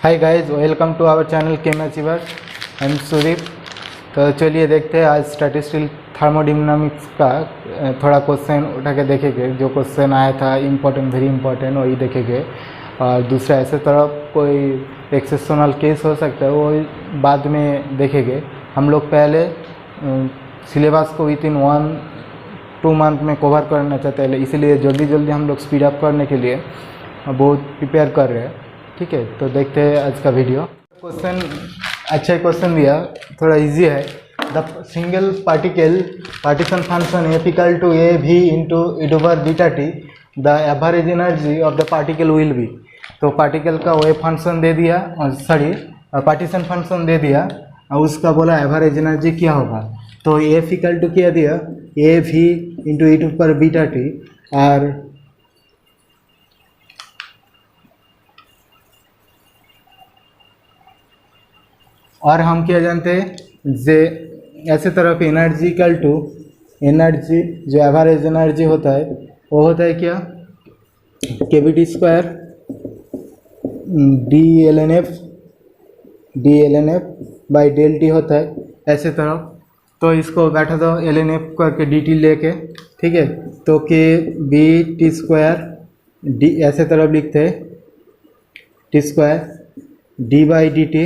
Hi guys, welcome to our channel chem achiever. I am Sudeep. तो चलिए देखते हैं आज स्टैटिस्टिकल थर्मोडायनामिक्स का थोड़ा क्वेश्चन उठा के देखेंगे। जो क्वेश्चन आया था इम्पोर्टेंट, वेरी इंपॉर्टेंट, वही देखेंगे। और दूसरा ऐसे तरफ कोई एक्सेप्शनल केस हो सकता है, वो बाद में देखेंगे। हम लोग पहले सिलेबस को विद इन 1-2 मंथ में कवर करना चाहते हैं, इसीलिए जल्दी जल्दी हम लोग स्पीड अप करने के लिए बहुत प्रिपेयर कर रहे हैं। ठीक है, तो देखते हैं आज का वीडियो। क्वेश्चन अच्छा क्वेश्चन दिया, थोड़ा इजी है। The single partition function F equal to A V into e to power beta T, the average energy of the particle will be. तो पार्टिकल का वेव फंक्शन दे दिया, सॉरी पार्टीशन फंक्शन दे दिया, और उसका बोला एवरेज एनर्जी क्या होगा। तो एफ इक्वल टू क्या दिया, A V into e to power beta T. और हम क्या जानते हैं, जे ऐसे तरफ एनर्जी इक्वल टू एनर्जी, जो एवरेज एनर्जी होता है वो होता है क्या, KVT square D L N F by del T होता है ऐसे तरफ। तो इसको बैठा दो एल एन एफ करके डी टी लेके, ठीक है। तो k B T square D ऐसे तरफ लिखते हैं, T square D by D T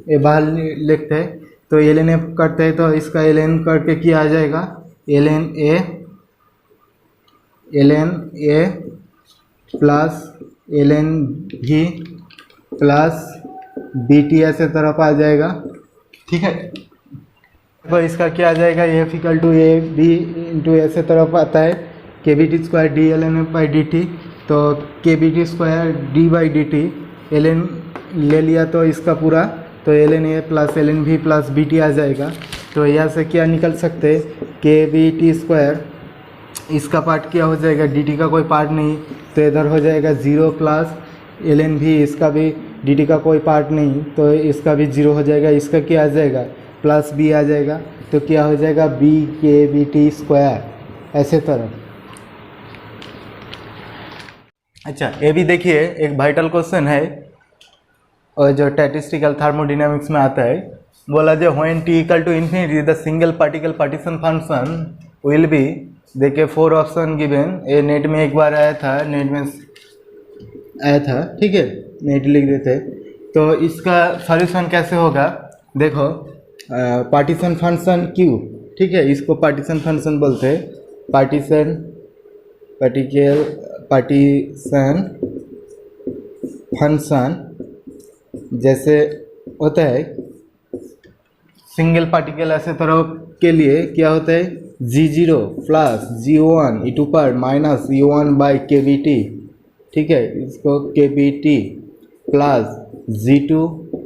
ये बाहर लिखते हैं। तो एल एन एफ करते हैं, तो इसका एल एन करके क्या आ जाएगा, L N A plus L N भी प्लस बी टी ऐसे तरफ आ जाएगा, ठीक है। तो इसका क्या आ जाएगा, F equal to A B into ऐसे तरफ आता है k B T square D L N F by D T. तो k B T square D by D T L N ले लिया, तो इसका पूरा, तो L N A plus L N V plus B T आ जाएगा। तो यहाँ से क्या निकल सकते हैं, के बी टी स्क्वायर, इसका पार्ट क्या हो जाएगा, डी टी का कोई पार्ट नहीं, तो इधर हो जाएगा 0 प्लस एल एन वी, इसका भी डी टी का कोई पार्ट नहीं, तो इसका भी 0 हो जाएगा। इसका क्या आ जाएगा, प्लस बी आ जाएगा। तो क्या हो जाएगा, बी के बी टी स्क्वायर ऐसे तरफ। अच्छा, ये भी देखिए एक वाइटल क्वेश्चन है, और जो स्टैटिस्टिकल थर्मोडायनामिक्स में आता है, बोला जो when T equal to infinity the single particle partition function will be, देखिए 4 ऑप्शन गिवन। ये नेट में एक बार आया था, नेट में आया था, ठीक है, नेट लिख देते। तो इसका सॉल्यूशन कैसे होगा, देखो पार्टीशन फंक्शन क्यू, ठीक है, इसको पार्टीशन फंक्शन बोलते हैं। पार्टीशन फंक्शन जैसे होता है सिंगल पार्टिकल ऐसे तरह के लिए क्या होता है, G0 plus G1 e to पर minus U1 by K B T, ठीक है, इसको K B T plus G2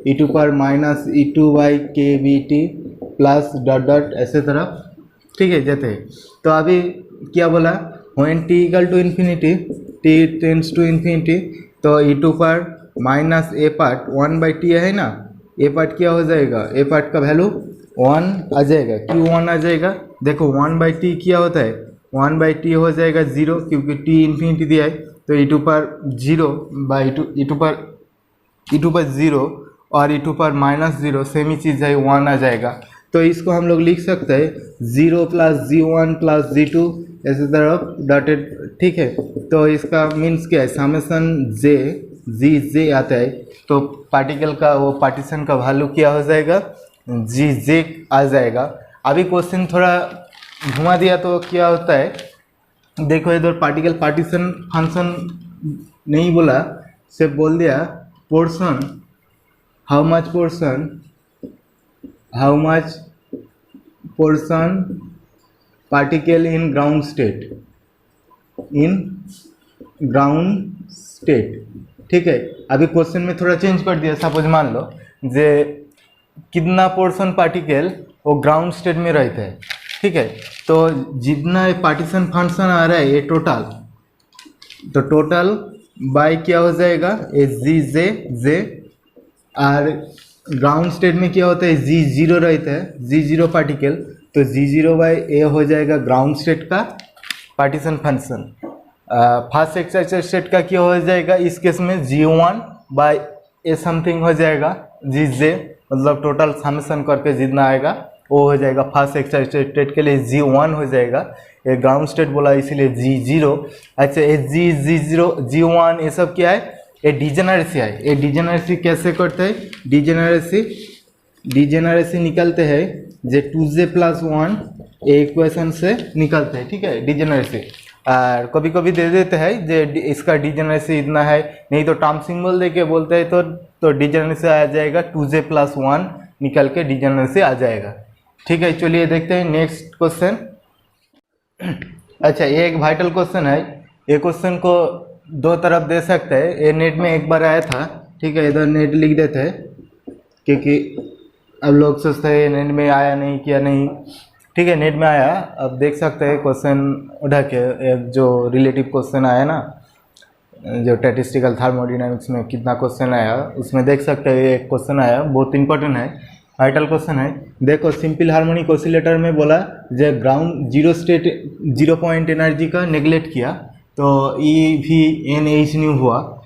e to पर minus E2 by K B T plus dot dot ऐसे तरफ, ठीक है, जैसे। तो अभी क्या बोला, when T equal to infinity, T tends to infinity, तो ई टू पर minus A part 1 by T है ना, ए पार्ट क्या हो जाएगा, ए पार्ट का वैल्यू 1 आ जाएगा, क्यों 1 आ जाएगा, देखो 1 बाई टी क्या होता है, 1 बाई टी हो जाएगा 0, क्योंकि टी इन्फिनिटी दिया है। तो ई टू पर 0 बाई ई टू पर 0 और ई टू पर माइनस 0 सेम ही चीज़ है, 1 आ जाएगा। तो इसको हम लोग लिख सकते हैं 0 प्लस G1 प्लस G2 ऐसे तरफ डॉटेड, ठीक है। तो इसका मीन्स क्या है, समेशन जे आता है, तो पार्टिकल का वो पार्टीशन का वैल्यू क्या हो जाएगा, जे आ जाएगा। अभी क्वेश्चन थोड़ा घुमा दिया तो क्या होता है, देखो इधर पार्टिकल पार्टीशन फंक्शन नहीं बोला, सिर्फ बोल दिया portion, how much portion particle in ground state, ठीक है। अभी क्वेश्चन में थोड़ा चेंज कर दिया, सपोज मान लो जे कितना पोर्शन पार्टिकल वो ग्राउंड स्टेट में रहता है, ठीक है। तो जितना पार्टीशन फंक्शन आ रहा है ये टोटल, तो टोटल बाय क्या हो जाएगा, ये जे और ग्राउंड स्टेट में क्या होता है, G0 रहता है, G0 पार्टिकल, तो G0 बाई ए हो जाएगा ग्राउंड स्टेट का partition function. First excited state का क्या हो जाएगा इस केस में, G1 बाई ए समथिंग हो जाएगा जी जे, मतलब टोटल समेशन करके जितना आएगा वो हो जाएगा। फर्स्ट एक्साइटेड स्टेट के लिए G1 हो जाएगा, ये ग्राउंड स्टेट बोला इसीलिए G0। अच्छा ये G0 G1 ये सब क्या है, ये डिजेनरेसी है। ये डिजेनरेसी कैसे करते हैं, डिजेनरेसी निकलते हैं जे 2j+1 ये इक्वेशन से निकलते हैं, ठीक है डिजेनरेसी। और कभी कभी दे देते हैं जे इसका डिजेनरेसी इतना है, नहीं तो टर्म सिंबल दे के बोलते हैं तो डिजेनरेसी आ जाएगा 2j+1 निकल के डिजेनरेसी आ जाएगा, ठीक है। चलिए देखते हैं नेक्स्ट क्वेश्चन। अच्छा ये एक वाइटल क्वेश्चन है, ये क्वेश्चन को दो तरफ दे सकते हैं। ये नेट में एक बार आया था, ठीक है, इधर नेट लिख देते हैं क्योंकि अब लोग सोचते हैं नेट में आया नहीं किया नहीं, ठीक है नेट में आया। अब देख सकते हैं क्वेश्चन उठा के, एक जो रिलेटिव क्वेश्चन आया ना, जो स्टैटिस्टिकल थर्मोडायनामिक्स में कितना क्वेश्चन आया उसमें देख सकते हैं एक क्वेश्चन आया, बहुत इंपॉर्टेंट है, वाइटल क्वेश्चन है। देखो सिंपल हार्मोनिक ऑसिलेटर में बोला जब ground zero state 0 point energy का नेगलेक्ट किया तो EV/NH हुआ।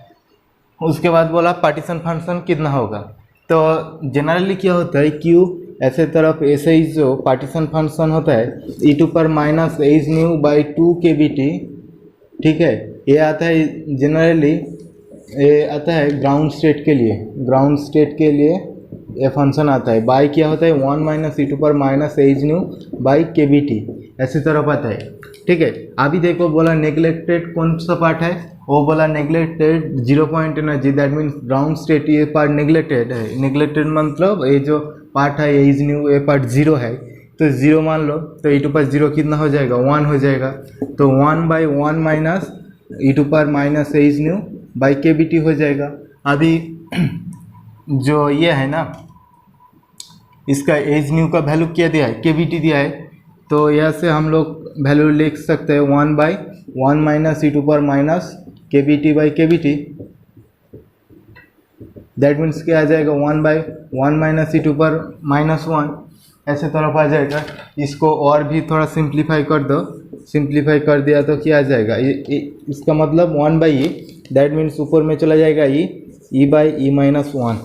उसके बाद बोला पार्टीशन फंक्शन कितना होगा। तो जनरली क्या होता है, Q ऐसे तरफ ऐसे ही जो पार्टीशन फंक्शन होता है e⁻h/2 kBT, ठीक है, ये आता है जनरली, ये आता है ग्राउंड स्टेट के लिए, ग्राउंड स्टेट के लिए ये फंक्शन आता है। बाई क्या होता है 1 - e⁻h/kBT ऐसी तरफ आता है, ठीक है। अभी देखो बोला नेग्लेक्टेड कौन सा पार्ट है, वो बोला neglected 0 point energy, that means ground state ये पार्ट नेग्लेक्टेड है। नेग्लेक्टेड मतलब ये जो पार्ट है ये पार्ट 0 है, तो 0 मान लो तो e⁻0 कितना हो जाएगा 1 हो जाएगा, तो 1/1 - e⁻h/kBT हो जाएगा। अभी जो ये है ना इसका h का वैल्यू क्या दिया है, kBT दिया है, तो यहाँ से हम लोग वैल्यू लिख सकते हैं 1/1 - e⁻kBT/kBT, दैट मीन्स क्या आ जाएगा 1/1 - e⁻1 ऐसे तरफ आ जाएगा। इसको और भी थोड़ा सिंप्लीफाई कर दो, सिंप्लीफाई कर दिया तो क्या आ जाएगा, इसका मतलब 1/e, दैट मीन्स ऊपर में चला जाएगा e/e-1।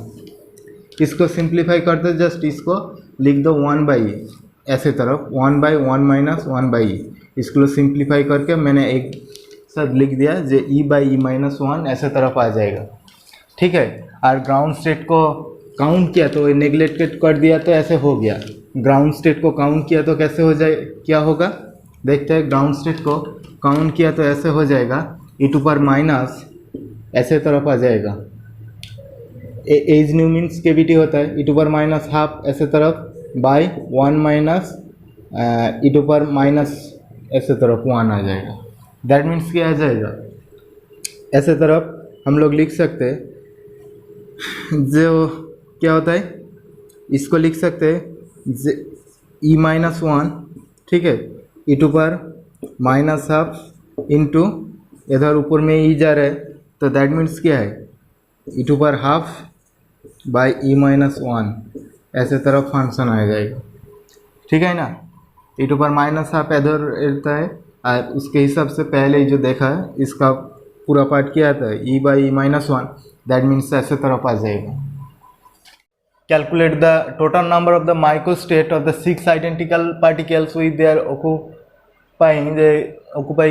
इसको सिंप्लीफाई कर दो, जस्ट इसको लिख दो 1/e ऐसे तरफ 1/1 - 1/e। इसको सिंप्लीफाई करके मैंने एक साथ लिख दिया जो e/e-1 ऐसे तरफ आ जाएगा, ठीक है। और ग्राउंड स्टेट को काउंट किया तो नेग्लेक्टेड कर दिया तो ऐसे हो गया। ग्राउंड स्टेट को काउंट किया तो कैसे हो जाए, क्या होगा देखते हैं। ग्राउंड स्टेट को काउंट किया तो ऐसे हो जाएगा e⁻, ऐसे तरफ आ जाएगा। h मीन्स kBT होता है, e⁻½ ऐसे तरफ बाय 1 - e⁻, ऐसे तरफ 1 आ जाएगा। दैट मीन्स क्या आ जाएगा, ऐसे तरफ हम लोग लिख सकते हैं जो क्या होता है, इसको लिख सकते हैं e-1, ठीक है, e⁻½ इंटू इधर ऊपर में e जा रहा है तो दैट मीन्स क्या है e⁻½ ऐसे तरफ फंक्शन आ जाएगा, ठीक है ना। e⁻½ इधर रहता है और उसके हिसाब से पहले जो देखा है इसका पूरा पार्ट क्या आता है e/e-1, दैट मीन्स ऐसे तरफ आ जाएगा। Calculate the total number of the microstate of the 6 identical particles with their occupy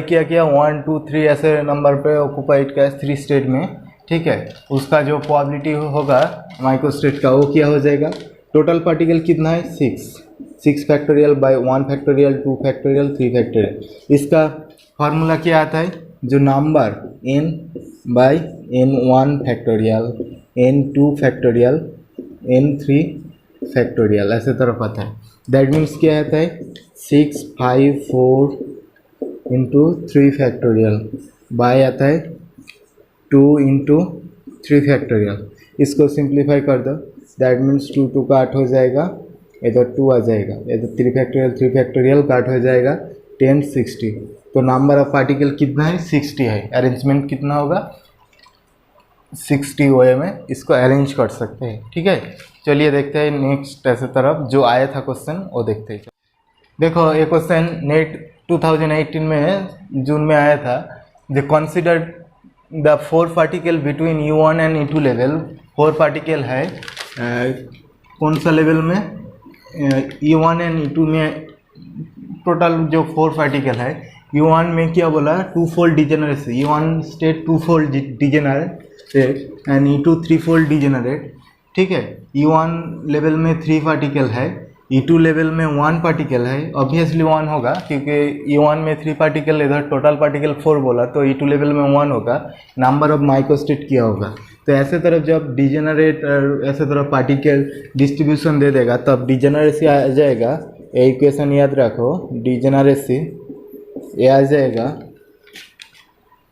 किया 1 2 3 ऐसे नंबर पे ऑक्यूपाइड किया 3 स्टेट में, ठीक है। उसका जो प्रोबेबिलिटी होगा माइक्रोस्टेट का वो क्या हो जाएगा, टोटल पार्टिकल कितना है 6 factorial bye 1 factorial 2 factorial 3 factorial. इसका फार्मूला क्या आता है, जो number n/n1 factorial n2 factorial n3 factorial ऐसे तरफ आता है। दैट मीन्स क्या आता है 6 5 4 इंटू 3 फैक्टोरियल बाय आता है 2 इंटू 3 फैक्टोरियल। इसको सिंप्लीफाई कर दो, दैट मीन्स 2 2 का 8 हो जाएगा, इधर 2 आ जाएगा, इधर 3 फैक्टोरियल का 8 हो जाएगा 10 60। तो नंबर ऑफ पार्टिकल कितना है 60 है। अरेंजमेंट कितना होगा 60 वे में इसको अरेंज कर सकते हैं, ठीक है। चलिए देखते हैं नेक्स्ट ऐसे तरफ जो आया था क्वेश्चन वो देखते हैं। देखो ये क्वेश्चन नेट 2018 में है, जून में आया था। The considered the 4 particle between U1 and E2 level, 4 particle है कौन सा लेवल में, E1 एंड E2 में टोटल जो 4 पार्टिकल है, U1 में क्या बोला, 2-fold degeneracy, E1 state 2-fold degenerate and E2 3-fold degenerate, ठीक है। E1 लेवल में 3 पार्टिकल है, E2 लेवल में 1 पार्टिकल है, ऑब्वियसली 1 होगा क्योंकि E1 में 3 पार्टिकल, इधर टोटल पार्टिकल 4 बोला, तो E2 लेवल में 1 होगा, नंबर ऑफ माइक्रोस्टेट किया होगा। तो ऐसे तरफ जब डिजेनरेट और ऐसे तरफ पार्टिकल डिस्ट्रीब्यूशन दे देगा तब डिजेनरेसी आ जाएगा। ये इक्वेशन याद रखो, डिजेनरेसी ये आ जाएगा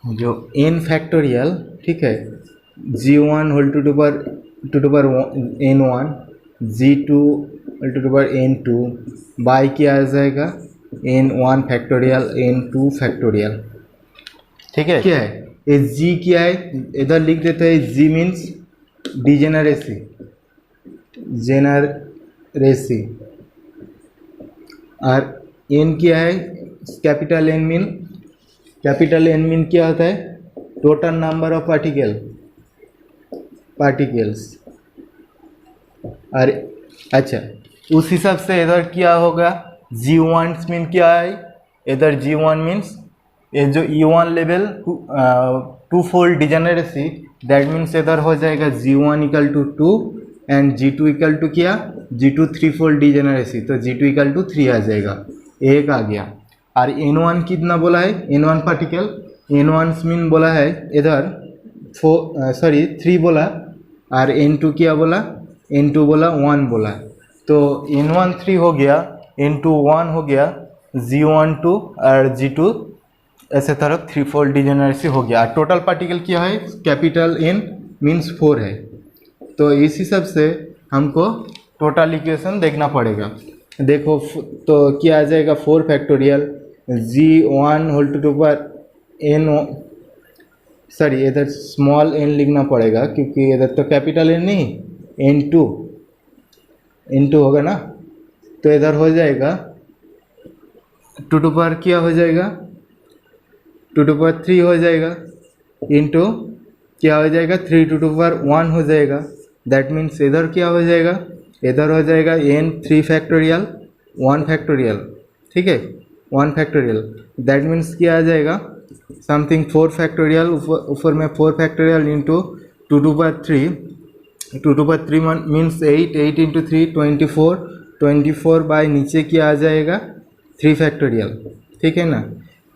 जो n फैक्टोरियल, ठीक है, G1 whole to power n1 G2 whole to power n2 by क्या आ जाएगा n1 फैक्टोरियल n2 फैक्टोरियल, ठीक है। क्या है ये G, क्या है इधर लिख देते हैं, G मीन्स डिजेनरेसी, जेनरेसी, और n क्या है, capital N mean, capital N mean क्या होता है, टोटल नंबर ऑफ पार्टिकल्स। और अच्छा उस हिसाब से इधर क्या होगा, G1 मीन क्या है, इधर G1 मीन्स ये जो E1 level 2-fold degeneracy, that means इधर हो जाएगा G1 equal to 2 and G2 equal to क्या, G2 3-fold डिजेनरेसी, तो G2 इक्वल टू 3 आ जाएगा, एक आ गया। और N1 कितना बोला है, N1 पार्टिकल, N1 मीन बोला है इधर 3 बोला, और N2 क्या बोला, N2 बोला 1 बोला, तो N1 3 हो गया, N2 1 हो गया, G1 2 और G2 ऐसे तरफ 3-fold डिजेनरेसी हो गया। टोटल पार्टिकल क्या है, कैपिटल N मीन्स 4 है, तो इस हिसाब से हमको टोटल इक्वेशन देखना पड़ेगा। देखो तो क्या आ जाएगा, 4 factorial G1 whole to power n, sorry इधर स्मॉल n लिखना पड़ेगा क्योंकि इधर तो कैपिटल N नहीं, n2 होगा ना, तो इधर हो जाएगा 2 टू पावर क्या हो जाएगा, 2 टू पावर 3 हो जाएगा, इंटू क्या हो जाएगा, 3 टू पावर 1 हो जाएगा, दैट मीन्स इधर क्या हो जाएगा, इधर हो जाएगा n 3 फैक्टोरियल 1 फैक्टोरियल, ठीक है, 1 फैक्टोरियल, दैट मीन्स क्या आ जाएगा, समथिंग 4 फैक्टोरियल, ऊपर में 4 factorial into 2 to power 3, 2 to power 3 means 8 into 3 24 by नीचे क्या आ जाएगा 3 फैक्टोरियल, ठीक है ना।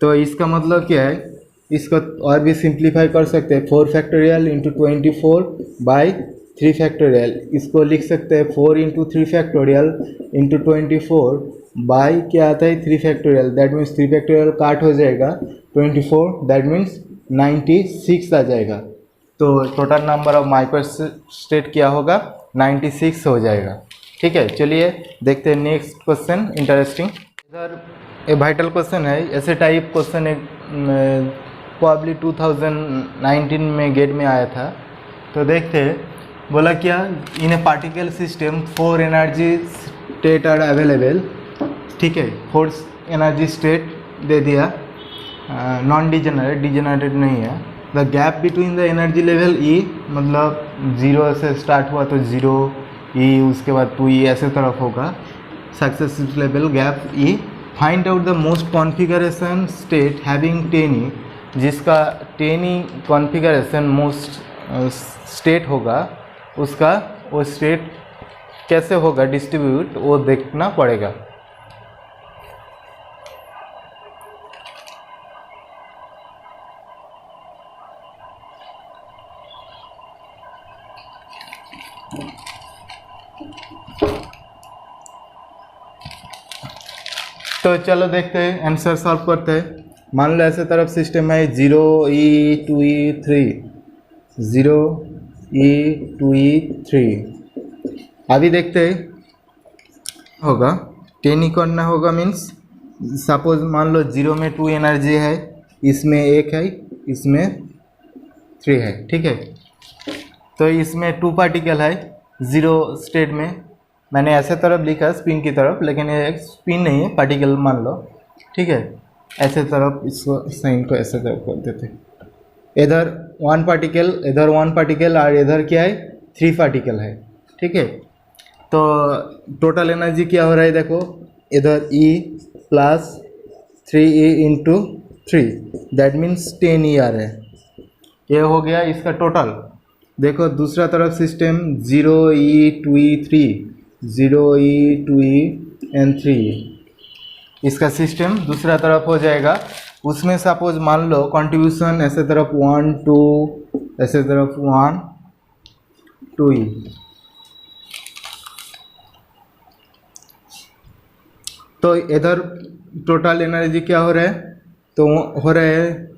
तो इसका मतलब क्या है, इसको और भी सिंप्लीफाई कर सकते हैं, 4 फैक्टोरियल इंटू 24 बाई 3 फैक्टोरियल, इसको लिख सकते हैं 4 इंटू 3 फैक्टोरियल इंटू 24 बाई क्या आता है 3 फैक्टोरियल, दैट मीन्स 3 फैक्टोरियल काट हो जाएगा 24, दैट मीन्स 96 आ जाएगा। तो टोटल नंबर ऑफ माइक्रोस्टेट क्या होगा, 96 हो जाएगा, ठीक है। चलिए देखते हैं नेक्स्ट क्वेश्चन, इंटरेस्टिंग, इधर एक वाइटल क्वेश्चन है, ऐसे टाइप क्वेश्चन एक प्रॉब्ली 2019 में गेट में आया था। तो देखते हैं, बोला क्या, in a particle system 4 energy state are available, ठीक है, 4 एनर्जी स्टेट दे दिया, नॉन डिजेनरेट, डिजेनरेटेड नहीं है। The gap between the energy level E, मतलब 0 से स्टार्ट हुआ तो 0 E, उसके बाद 2E ऐसे तरफ होगा, successive level gap E। Find out the most configuration state having 10E, जिसका 10E कॉन्फ़िगरेशन मोस्ट स्टेट होगा, उसका वो स्टेट कैसे होगा डिस्ट्रीब्यूट, वो देखना पड़ेगा। तो चलो देखते हैं, आंसर सॉल्व करते हैं। मान लो ऐसे तरफ सिस्टम है 0E 2E 3, 0E 2E 3। अभी देखते हैं होगा 10E करना होगा, मीन्स सपोज मान लो 0 में 2 एनर्जी है, इसमें 1 है, इसमें 3 है, ठीक है। तो इसमें 2 पार्टिकल है 0 स्टेट में, मैंने ऐसे तरफ लिखा स्पिन की तरफ, लेकिन ये एक स्पिन नहीं है, पार्टिकल मान लो, ठीक है। ऐसे तरफ इसको साइन को ऐसे तरफ कर देते, इधर वन पार्टिकल, इधर वन पार्टिकल और इधर क्या है 3 पार्टिकल है, ठीक है। तो टोटल एनर्जी क्या हो रहा है देखो, इधर E plus 3E into 3, that means 10 ER है। ये हो गया इसका टोटल। देखो दूसरा तरफ system 0E 2E 3, 0E 2E and 3E, इसका सिस्टम दूसरा तरफ हो जाएगा। उसमें सपोज मान लो कंट्रीब्यूशन ऐसे तरफ 1 2, ऐसे तरफ 1 2E, तो इधर टोटल एनर्जी क्या हो रहा है, तो हो रहा है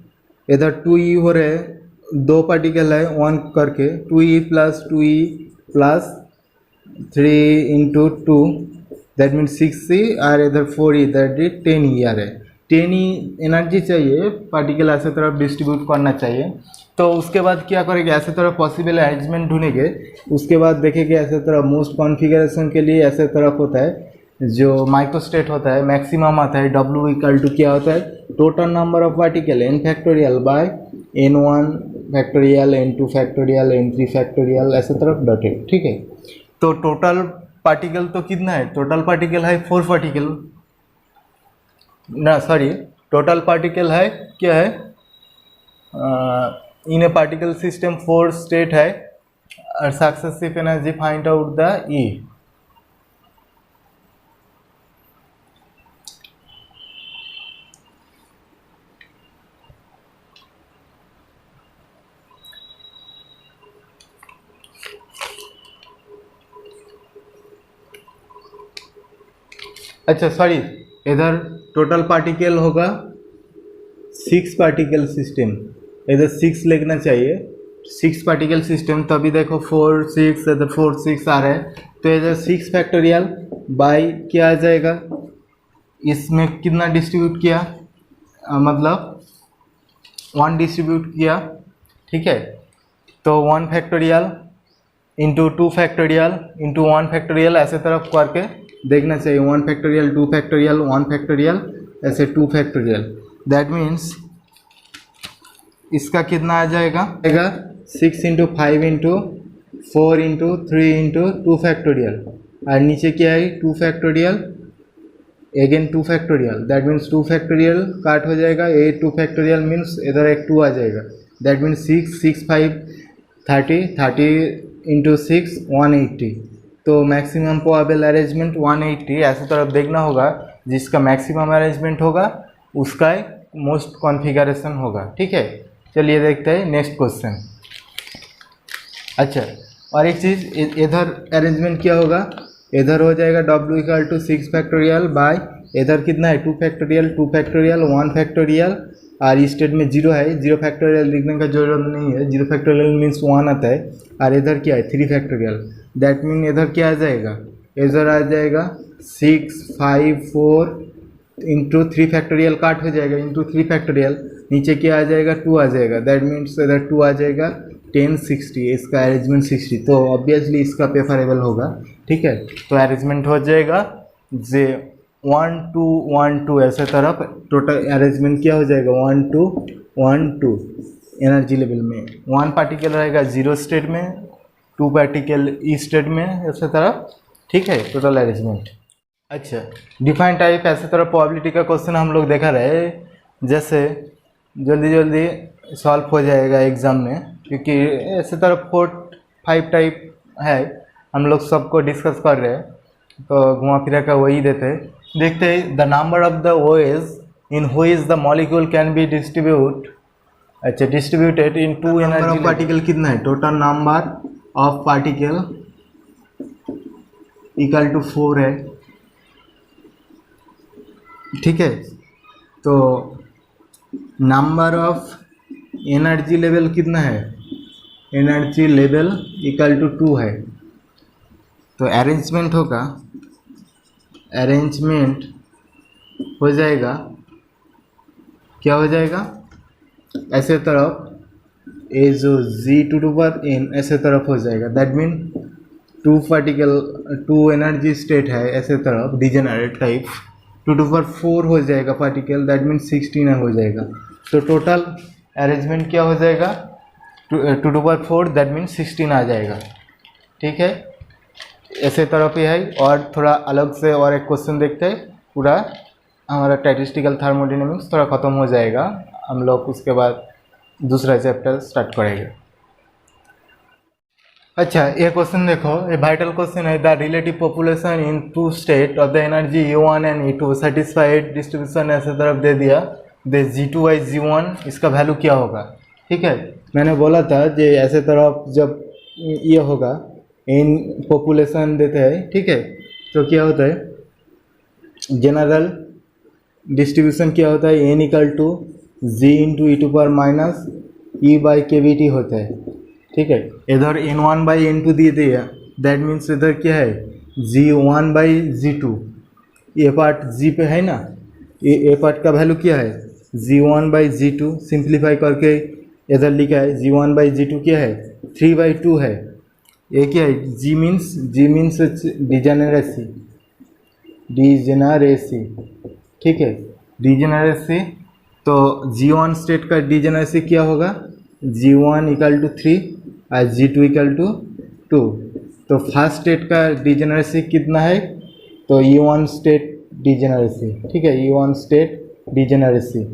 इधर 2E हो रहा है, 2 पार्टिकल है 1 करके, 2E plus 3 into 2, that means 6E, और इधर 4E, दैट इज 10 ER है। 10E एनर्जी चाहिए, पार्टिकल ऐसे तरफ डिस्ट्रीब्यूट करना चाहिए। तो उसके बाद क्या करेंगे, ऐसे तरफ पॉसिबल अरेंजमेंट ढूंढेंगे। उसके बाद देखेंगे ऐसे तरफ मोस्ट कॉन्फ़िगरेशन के लिए ऐसे तरफ होता है जो माइक्रोस्टेट होता है, मैक्सिमम आता है W इक्वल टू क्या होता है, total number of particle n factorial by n1 factorial, n2 factorial, n3 factorial, ऐसे तरफ डॉटेड, ठीक है। तो टोटल पार्टिकल तो कितना है, टोटल पार्टिकल है 4 पार्टिकल, ना सॉरी, टोटल पार्टिकल है क्या है, इन ए पार्टिकल सिस्टम 4 स्टेट है, और successive energy find out the E। अच्छा सॉरी, इधर टोटल पार्टिकल होगा 6 पार्टिकल सिस्टम, इधर 6 लिखना चाहिए, 6 पार्टिकल सिस्टम। तभी देखो 4 6, इधर 4 6 आ रहा है, तो इधर 6 फैक्टोरियल बाई क्या आ जाएगा, इसमें कितना डिस्ट्रीब्यूट किया, मतलब 1 डिस्ट्रीब्यूट किया, ठीक है। तो 1 factorial into 2 factorial into 1 factorial, ऐसे तरफ करके देखना चाहिए, 1 फैक्टोरियल 2 फैक्टोरियल 1 फैक्टोरियल, ऐसे 2 फैक्टोरियल, दैट मीन्स इसका कितना आ जाएगा, 6 into 5 into 4 into 3 into 2 factorial, और नीचे क्या है 2 factorial, again 2 factorial, that means 2 factorial काट हो जाएगा, ये 2 फैक्टोरियल मीन्स इधर एक 2 आ जाएगा, दैट मीन्स 6 6 5 30 इंटू 6 180। तो मैक्सिमम प्रोबेबल अरेंजमेंट 180, ऐसे तरफ देखना होगा, जिसका मैक्सिमम अरेंजमेंट होगा उसका मोस्ट कॉन्फ़िगरेशन होगा, ठीक है। चलिए देखते हैं नेक्स्ट क्वेश्चन। अच्छा, और एक चीज़, इधर अरेंजमेंट क्या होगा, इधर हो जाएगा W equal to 6 factorial by, इधर कितना है 2 फैक्टोरियल 2 फैक्टोरियल 1 फैक्टोरियल, और इस स्टेट में 0 है, 0 फैक्टोरियल लिखने का जरूरत नहीं है, 0 फैक्टोरियल मीन्स 1 आता है, और इधर क्या है 3 फैक्टोरियल, दैट मीन इधर क्या आ जाएगा, इधर आ जाएगा 6 5 4 इंटू 3 फैक्टोरियल काट हो जाएगा, इंटू 3 फैक्टोरियल, नीचे क्या आ जाएगा 2 आ जाएगा, दैट मीन्स इधर 2 आ जाएगा, 10 60, इसका अरेंजमेंट 60, तो ऑब्वियसली इसका प्रेफरेबल होगा, ठीक है। तो अरेंजमेंट हो जाएगा जे 1 2 1 2, ऐसे तरफ टोटल अरेंजमेंट क्या हो जाएगा 1 2 1 2, एनर्जी लेवल में 1 पार्टिकल रहेगा 0 स्टेट में, 2 पार्टिकल ई स्टेट में, ऐसे तरफ, ठीक है, टोटल अरेंजमेंट। अच्छा, डिफाइन टाइप, ऐसे तरफ प्रोबेबिलिटी का क्वेश्चन हम लोग देखा रहे, जैसे जल्दी जल्दी सॉल्व हो जाएगा एग्ज़ाम में, क्योंकि ऐसे तरफ 4 5 टाइप है, हम लोग सबको डिस्कस कर रहे हैं, तो घुमा फिरा का वही देते हैं। देखते हैं, the number of the ways in which the molecule can be distributed in 2 energy particle कितना है, total number of particle equal to 4 है, ठीक है। तो नंबर ऑफ एनर्जी लेवल कितना है, एनर्जी लेवल इक्वल टू 2 है, तो अरेंजमेंट होगा, अरेंजमेंट हो जाएगा, क्या हो जाएगा, ऐसे तरफ ए जो G⁴n ऐसे तरफ हो जाएगा, that mean 2 particle 2 energy state है, ऐसे तरफ डिजेनरेट टाइप 2⁴ हो जाएगा पार्टिकल, दैट मीन 16 हो जाएगा। तो टोटल अरेंजमेंट क्या हो जाएगा, two to power 4 that means 16 आ जाएगा। ठीक है, ऐसे तरफ ही है। और थोड़ा अलग से और एक क्वेश्चन देखते हैं, पूरा हमारा स्टैटिस्टिकल थर्मोडायनेमिक्स थोड़ा ख़त्म हो जाएगा, हम लोग उसके बाद दूसरा चैप्टर स्टार्ट करेंगे। अच्छा, ये क्वेश्चन देखो, ये वाइटल क्वेश्चन है। The relative population in two state of the energy U1 and E2 satisfied distribution ऐसे तरफ दे दिया, दे G2 बाई G1 इसका वैल्यू क्या होगा। ठीक है, मैंने बोला था कि ऐसे तरफ जब ये होगा, इन पॉपुलेशन देते हैं, ठीक है, तो क्या होता है, जनरल डिस्ट्रीब्यूशन क्या होता है, n equal to G into E2 पर माइनस E बाई KVT होता है। ठीक है, इधर N1 बाई N2 दिए दिया, दैट मीन्स इधर क्या है, G1 बाई G2, ये पार्ट G पे है ना, ये पार्ट का वैल्यू क्या है, G1 बाई G2, सिंप्लीफाई करके इधर लिखा है G1 बाई G2 क्या है, 3/2 है। ये क्या है, G मीन्स डिजेनरेसी, ठीक है, डिजेनरेसी। तो G1 स्टेट का डिजेनरेसी क्या होगा, G1 इक्वल टू 3 और G2 इक्वल टू 2। तो फर्स्ट स्टेट का डिजेनरेसी कितना है, तो E1 स्टेट डिजेनरेसी, ठीक है, E1 स्टेट डिजेनरेसी,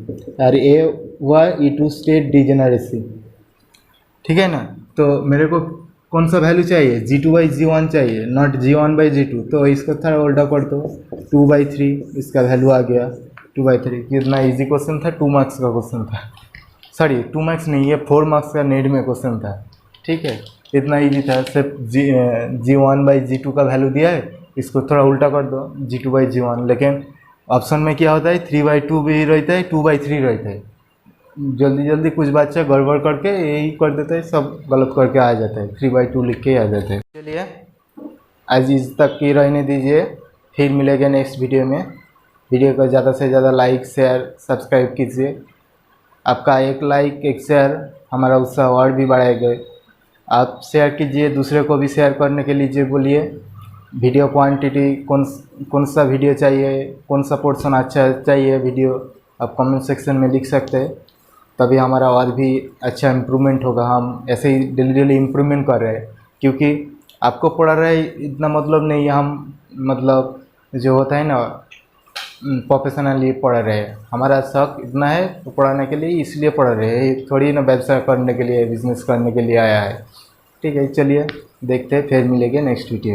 और ये हुआ E2 स्टेट डिजेनरेसी। ठीक है ना, तो मेरे को कौन सा वैल्यू चाहिए, G2 बाई G1 चाहिए, नॉट G1 बाई G2। तो इसको थोड़ा उल्टा कर दो, 2/3 इसका वैल्यू आ गया, 2/3। कितना इजी क्वेश्चन था, 2 मार्क्स का क्वेश्चन था, सॉरी 2 मार्क्स नहीं, ये 4 मार्क्स का नेट में क्वेश्चन था। ठीक है, इतना इजी था, सिर्फ G1 बाई G2 का वैल्यू दिया है, इसको थोड़ा उल्टा कर दो, G2 बाई G1। लेकिन ऑप्शन में क्या होता है, 3/2 भी रहता है, 2/3 रहता है। जल्दी कुछ बच्चा गड़बड़ करके यही कर देते हैं, सब गलत करके आ जाता है, 3/2 लिख के आ जाते हैं। चलिए आज इस तक की रहने दीजिए, फिर मिलेंगे नेक्स्ट वीडियो में। वीडियो को ज़्यादा से ज़्यादा लाइक शेयर सब्सक्राइब कीजिए, आपका एक लाइक एक शेयर हमारा उत्साह और भी बढ़ाएगा। आप शेयर कीजिए, दूसरे को भी शेयर करने के लिए बोलिए। वीडियो क्वांटिटी कौन सा वीडियो चाहिए, कौन सा पोर्शन अच्छा चाहिए वीडियो, आप कमेंट सेक्शन में लिख सकते हैं, तभी हमारा और भी अच्छा इम्प्रूवमेंट होगा। हम ऐसे ही डेली इम्प्रूवमेंट कर रहे हैं, क्योंकि आपको पढ़ा रहे इतना मतलब नहीं है, हम मतलब जो होता है ना प्रोफेशनली पढ़ रहे हैं, हमारा शौक इतना है तो पढ़ाने के लिए, इसलिए पढ़ रहे हैं, थोड़ी ना व्यवसाय करने के लिए, बिजनेस करने के लिए आया है। ठीक है, चलिए देखते हैं, फिर मिलेंगे नेक्स्ट वीडियो।